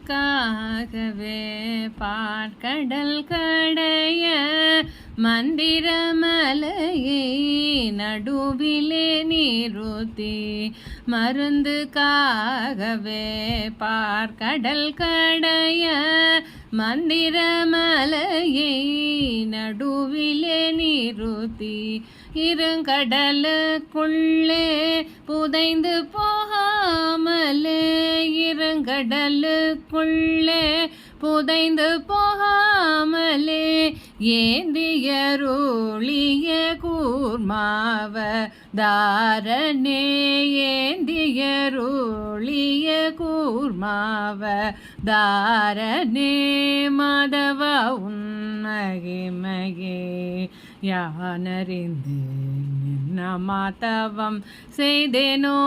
மருந்துக்காகவே பாற்கடல் கடைய மந்திரமலையை நடுவிலே நிறுத்தி மருந்துக்காகவே பாற்கடல் கடைய மந்திரமலையை நடுவிலே நிறுத்தி இருங்கடலுக்குள்ளே புதைந்து போகாமலே இருங்கடலுக்குள்ளே புதைந்து போகாமலே ஏந்தியருளிய கூர்மாவ தாரனே ஏந்தியருளிய கூர்மாவ தாரனே மாதவ உன்மகிமையே யானறிந்தேன் என்ன மாதவம் செய்தேனோ.